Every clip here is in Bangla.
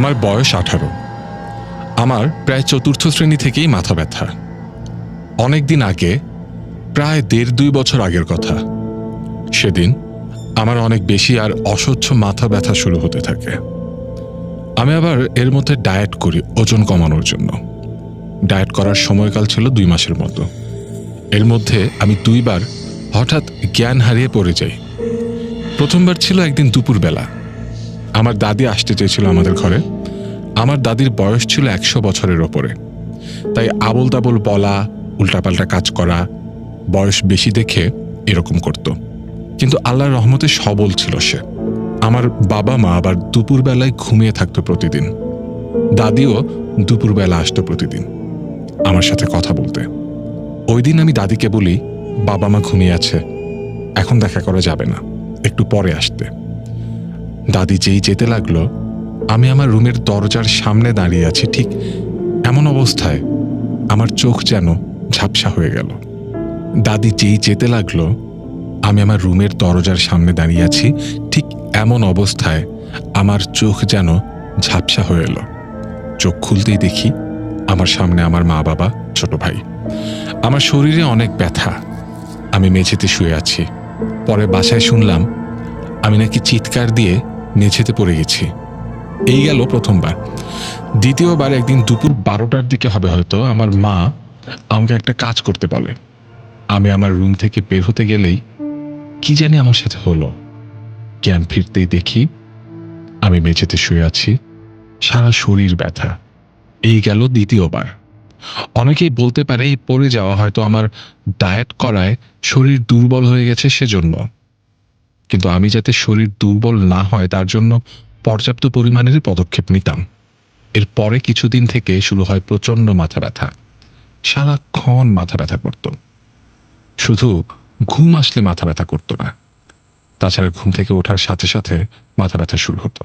আমার বয়স 18। আমার প্রায় চতুর্থ শ্রেণী থেকেই মাথা ব্যথা। অনেক দিন আগে, প্রায় 1.5-2 বছর আগের কথা। সেদিন আমার অনেক বেশি আর অসহ্য মাথা ব্যথা শুরু হতে থাকে। আমি আবার এর মধ্যে ডায়েট করি ওজন কমানোর জন্য। ডায়েট করার সময়কাল ছিল 2 মাসের মতো। এর মধ্যে আমি 2 বার হঠাৎ জ্ঞান হারিয়ে পড়ে যাই। প্রথমবার ছিল একদিন দুপুরবেলা। আমার দাদি আসতে চেয়েছিল আমাদের ঘরে। আমার দাদির বয়স ছিল 100 বছরের ওপরে। তাই আবোল তাবোল বলা, উল্টাপাল্টা কাজ করা, বয়স বেশি দেখে এরকম করত। কিন্তু আল্লাহর রহমতে সবল ছিল সে। আমার বাবা মা আবার দুপুরবেলায় ঘুমিয়ে থাকতো প্রতিদিন। দাদিও দুপুরবেলা আসতো প্রতিদিন আমার সাথে কথা বলতে। ওই দিন আমি দাদিকে বলি, বাবা মা ঘুমিয়ে আছে, এখন দেখা করা যাবে না, একটু পরে আসতে। দাদি যেই যেতে লাগলো, আমি আমার রুমের দরজার সামনে দাঁড়িয়ে আছি। ঠিক এমন অবস্থায় আমার চোখ যেন ঝাপসা হয়ে গেল। দাদি যেই যেতে লাগলো, আমি আমার রুমের দরজার সামনে দাঁড়িয়ে আছি। ঠিক এমন অবস্থায় আমার চোখ যেন ঝাপসা হয়ে এলো। চোখ খুলতেই দেখি আমার সামনে আমার মা বাবা, ছোট ভাই। আমার শরীরে অনেক ব্যথা। আমি মেঝেতে শুয়ে আছি। পরে বাসায় শুনলাম আমি নাকি চিৎকার দিয়ে মেঝেতে পড়ে গেছি। এই গেল প্রথমবার। দ্বিতীয়বার একদিন দুপুর 12টার দিকে হবে হয়তো, আমার মা আমাকে একটা কাজ করতে বলে। আমি আমার রুম থেকে বের হতে গেলেই কি জানি আমার সাথে হলো। জ্ঞান ফিরতেই দেখি আমি মেঝেতে শুয়ে আছি, সারা শরীর ব্যথা। এই গেল দ্বিতীয়বার। অনেকেই বলতে পারে এই পড়ে যাওয়া হয়তো আমার ডায়েট করায় শরীর দুর্বল হয়ে গেছে সেজন্য। কিন্তু আমি যাতে শরীর দুর্বল না হয় তার জন্য পর্যাপ্ত পরিমাণের পদক্ষেপ নিতাম। এরপরে কিছুদিন থেকে শুরু হয় প্রচণ্ড মাথা ব্যথা। সারাক্ষণ মাথা ব্যথা করত। শুধু ঘুম আসলে মাথা ব্যথা করতো না, তাছাড়া ঘুম থেকে ওঠার সাথে সাথে মাথা ব্যথা শুরু হতো।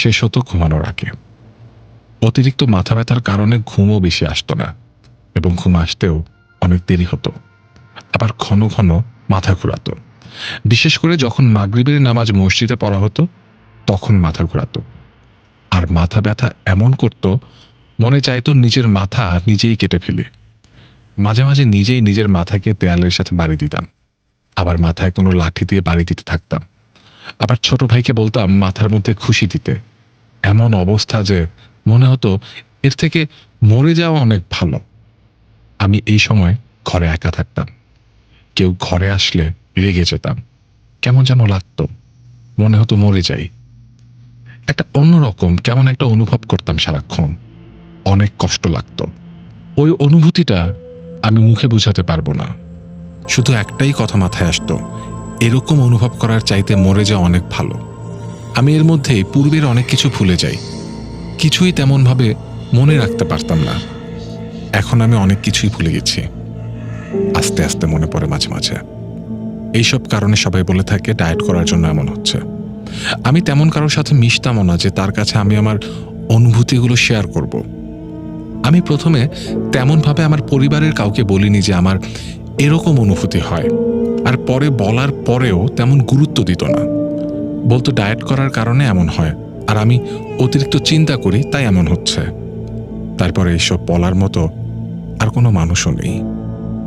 শেষ হতো ঘুমানোর আগে। অতিরিক্ত মাথা ব্যথার কারণে ঘুমও বেশি আসতো না, এবং ঘুম আসতেও অনেক দেরি হতো। আবার ঘন ঘন মাথা ঘোরাতো। বিশেষ করে যখন মাগরিবের নামাজ মসজিদে পড়া হতো, তখন মাথা ঘোরাতো। আর মাথা ব্যথা এমন করত, মনে চাইতো নিজের মাথা নিজেই কেটে ফেলি। মাঝে মাঝে নিজেই নিজের মাথাকে দেয়ালের সাথে বাড়ি দিতাম। আবার মাথায় কোনো লাঠি দিয়ে বাড়ি দিতে থাকতাম। আবার ছোট ভাইকে বলতাম মাথার মধ্যে ঘুষি দিতে। এমন অবস্থা যে মনে হতো এর থেকে মরে যাওয়া অনেক ভালো। আমি এই সময় ঘরে একা থাকতাম। কেউ ঘরে আসলে রেগে যেতাম। কেমন যেন লাগতো, মনে হতো মরে যাই। একটা অন্যরকম কেমন একটা অনুভব করতাম সারাক্ষণ। অনেক কষ্ট লাগতো। ওই অনুভূতিটা আমি মুখে বোঝাতে পারবো না। শুধু একটাই কথা মাথায় আসতো, এরকম অনুভব করার চাইতে মরে যাওয়া অনেক ভালো। আমি এর মধ্যেই পূর্বের অনেক কিছু ভুলে যাই। কিছুই তেমনভাবে মনে রাখতে পারতাম না। এখন আমি অনেক কিছুই ভুলে গেছি। আস্তে আস্তে মনে পড়ে মাঝে মাঝে। এইসব কারণে সবাই বলে থাকে ডায়েট করার জন্য এমন হচ্ছে। আমি তেমন কারোর সাথে মিশতামও না যে তার কাছে আমি আমার অনুভূতিগুলো শেয়ার করব। আমি প্রথমে তেমনভাবে আমার পরিবারের কাউকে বলিনি যে আমার এরকম অনুভূতি হয়। আর পরে বলার পরেও তেমন গুরুত্ব দিত না। বলতো ডায়েট করার কারণে এমন হয়, আর আমি অতিরিক্ত চিন্তা করি তাই এমন হচ্ছে। তারপরে এইসব বলার মতো আর কোনো মানুষও নেই।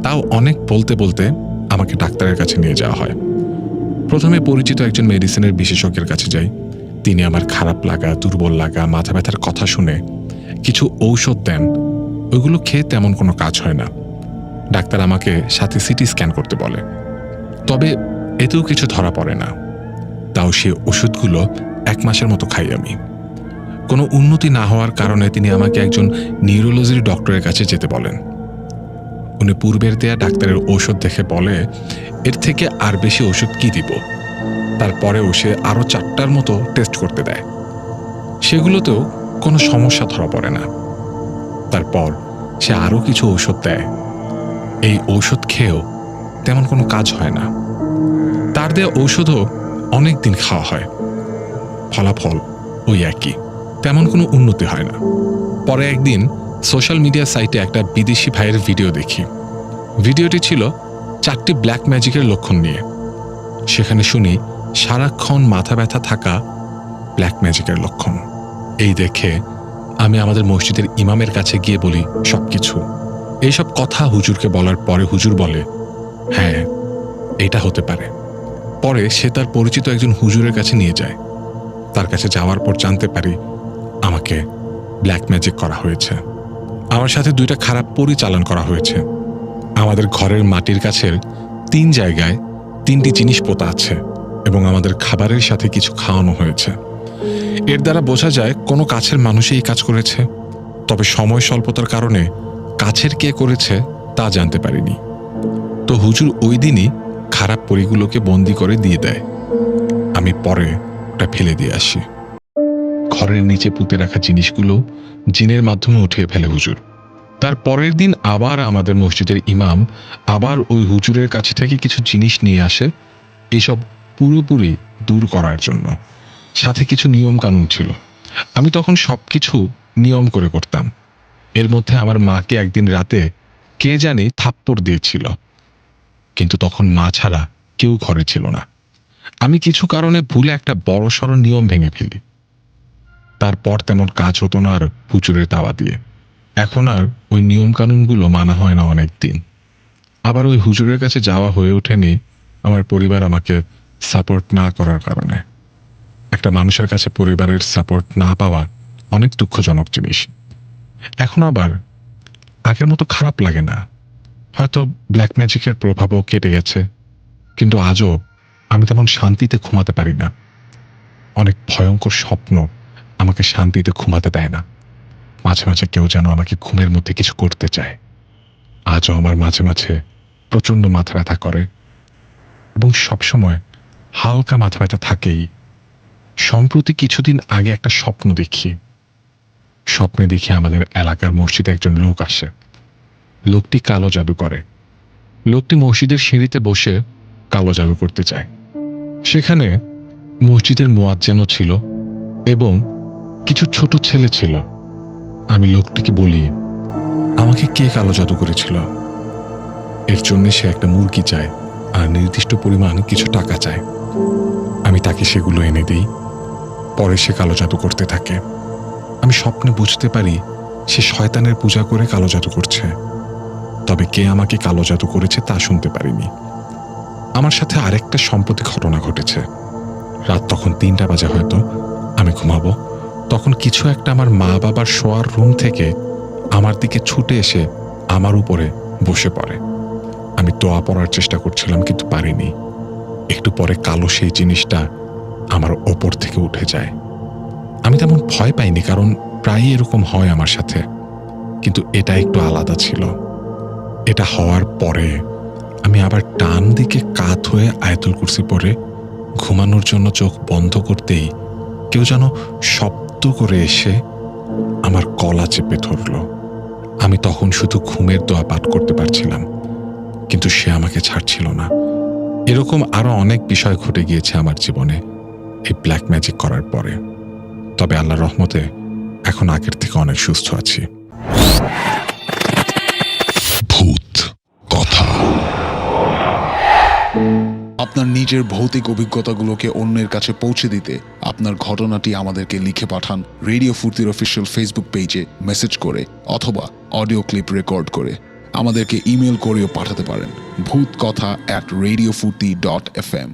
তাও অনেক বলতে বলতে আমাকে ডাক্তারের কাছে নিয়ে যাওয়া হয়। প্রথমে পরিচিত একজন মেডিসিনের বিশেষজ্ঞের কাছে যাই। তিনি আমার খারাপ লাগা, দুর্বল লাগা, মাথা ব্যথার কথা শুনে কিছু ঔষধ দেন। ওইগুলো খেয়ে তেমন কোনো কাজ হয় না। ডাক্তার আমাকে সাথে সিটি স্ক্যান করতে বলে, তবে এতেও কিছু ধরা পড়ে না। তাও সে ওষুধগুলো 1 মাসের মতো খাই আমি। কোনো উন্নতি না হওয়ার কারণে তিনি আমাকে একজন নিউরোলজির ডক্টরের কাছে যেতে বলেন। উনি পূর্বের দেয়া ডাক্তারের ঔষধ দেখে বলে, এর থেকে আর বেশি ওষুধ কি দিব। তারপরেও সে আরও 4টার মতো টেস্ট করতে দেয়। সেগুলোতেও কোনো সমস্যা ধরা পড়ে না। তারপর সে আরও কিছু ঔষধ দেয়। এই ঔষধ খেয়েও তেমন কোনো কাজ হয় না। তার দেয়া ঔষধও অনেক দিন খাওয়া হয়, ফলাফল ওই একই, তেমন কোনো উন্নতি হয় না। পরে একদিন সোশ্যাল মিডিয়া সাইটে একটা বিদেশি ভাইয়ের ভিডিও দেখি। ভিডিওটি ছিল 4টি ব্ল্যাক ম্যাজিকের লক্ষণ নিয়ে। সেখানে শুনি সারাক্ষণ মাথা ব্যথা থাকা ব্ল্যাক ম্যাজিকের লক্ষণ। এই দেখে আমি আমাদের মসজিদের ইমামের কাছে গিয়ে বলি সবকিছু। এইসব কথা হুজুরকে বলার পরে হুজুর বলে, হ্যাঁ, এটা হতে পারে। পরে সে তার পরিচিত একজন হুজুরের কাছে নিয়ে যায়। তার কাছে যাওয়ার পর জানতে পারি আমাকে ব্ল্যাক ম্যাজিক করা হয়েছে। আমার সাথে 2টা খারাপ পরী চালান করা হয়েছে। আমাদের ঘরের মাটির কাছের 3 জায়গায় 3টি জিনিস পোতা আছে এবং আমাদের খাবারের সাথে কিছু খাওয়ানো হয়েছে। এর দ্বারা বোঝা যায় কোনো কাছের মানুষই এই কাজ করেছে। তবে সময় স্বল্পতার কারণে কাছের কে করেছে তা জানতে পারিনি। তো হুজুর ওই দিনই খারাপ পরীগুলোকে বন্দি করে দিয়ে দেয়। আমি পরে ওটা ফেলে দিয়ে আসি। ঘরের নিচে পুঁতে রাখা জিনিসগুলো জিনের মাধ্যমে উঠিয়ে ফেলে হুজুর। তার পরের দিন আবার আমাদের মসজিদের ইমাম আবার ওই হুজুরের কাছে থেকে কিছু জিনিস নিয়ে আসে এইসব পুরোপুরি দূর করার জন্য। সাথে কিছু নিয়ম কানুন ছিল। আমি তখন সবকিছু নিয়ম করে করতাম। এর মধ্যে আমার মাকে একদিন রাতে কে জানি থাপ্পড় দিয়েছিল, কিন্তু তখন মা ছাড়া কেউ ঘরে ছিল না। আমি কিছু কারণে ভুলে একটা বড়সড় নিয়ম ভেঙে ফেলি। তারপর তেমন কাজ হতো না আর হুজুরের দাওয়া দিয়ে। এখন আর ওই নিয়ম কানুনগুলো মানা হয় না অনেক দিন। আবার ওই হুজুরের কাছে যাওয়া হয়ে ওঠেনি আমার পরিবার আমাকে সাপোর্ট না করার কারণে। একটা মানুষের কাছে পরিবারের সাপোর্ট না পাওয়া অনেক দুঃখজনক জিনিস। এখন আবার আগের মতো খারাপ লাগে না। হয়তো ব্ল্যাক ম্যাজিকের প্রভাবও কেটে গেছে, কিন্তু আজও আমি তেমন শান্তিতে ঘুমাতে পারি না। অনেক ভয়ঙ্কর স্বপ্ন আমাকে শান্তিতে ঘুমাতে দেয় না। মাঝে মাঝে কেউ যেন আমাকে ঘুমের মধ্যে কিছু করতে চায়। আজও আমার মাঝে মাঝে প্রচণ্ড মাথা ব্যথা করে এবং সবসময় হালকা মাথা ব্যথা থাকেই। সম্প্রতি কিছুদিন আগে একটা স্বপ্ন দেখি। স্বপ্নে দেখি আমাদের এলাকার মসজিদে একজন লোক আসে। লোকটি কালো জাদু করে। লোকটি মসজিদের সিঁড়িতে বসে কালো জাদু করতে চায়। সেখানে মসজিদের মুয়াজ্জিনও ছিল এবং কিছু ছোট ছেলে ছিল। আমি লোকটিকে বলি, আমাকে কে কালো জাদু করেছিল? এর জন্য সে একটা মুরগি চায় আর নির্দিষ্ট পরিমাণ কিছু টাকা চায়। আমি তাকে সেগুলো এনে দিই। পরে সে কালো জাদু করতে থাকে। আমি স্বপ্নে বুঝতে পারি সে শয়তানের পূজা করে কালো জাদু করছে। তবে কে আমাকে কালো জাদু করেছে তা শুনতে পারিনি। আমার সাথে আরেকটা সম্প্রতি ঘটনা ঘটেছে। রাত তখন 3টা বাজে, হয়তো আমি ঘুমাবো। তখন কিছু একটা আমার মা বাবার শোয়ার রুম থেকে আমার দিকে ছুটে এসে আমার উপরে বসে পড়ে। আমি দোয়া পড়ার চেষ্টা করছিলাম, কিন্তু পারিনি। একটু পরে কালো সেই জিনিসটা আমার ওপর থেকে উঠে যায়। আমি তেমন ভয় পাইনি, কারণ প্রায়ই এরকম হয় আমার সাথে, কিন্তু এটা একটু আলাদা ছিল। এটা হওয়ার পরে আমি আবার ডান দিকে কাত হয়ে আয়াতুল কুরসি পড়ে ঘুমানোর জন্য চোখ বন্ধ করতেই কেউ যেন শব্দ করে এসে আমার গলা চেপে ধরল। আমি তখন শুধু ঘুমের দোয়া পাঠ করতে পারছিলাম, কিন্তু সে আমাকে ছাড়ছিল না। এরকম আরো অনেক বিষয় ঘটে গিয়েছে আমার জীবনে এই ব্ল্যাক ম্যাজিক করার পরে। তবে আল্লাহর রহমতে এখন আগের থেকে অনেক সুস্থ আছি। ভূত কথা। আপনার নিজের ভৌতিক অভিজ্ঞতাগুলোকে অন্যের কাছে পৌঁছে দিতে আপনার ঘটনাটি আমাদেরকে লিখে পাঠান রেডিও ফুর্তির অফিসিয়াল ফেসবুক পেজে মেসেজ করে অথবা অডিও ক্লিপ রেকর্ড করে। আমাদেরকে ইমেল করেও পাঠাতে পারেন ভূতকথা@radiofurti.fm।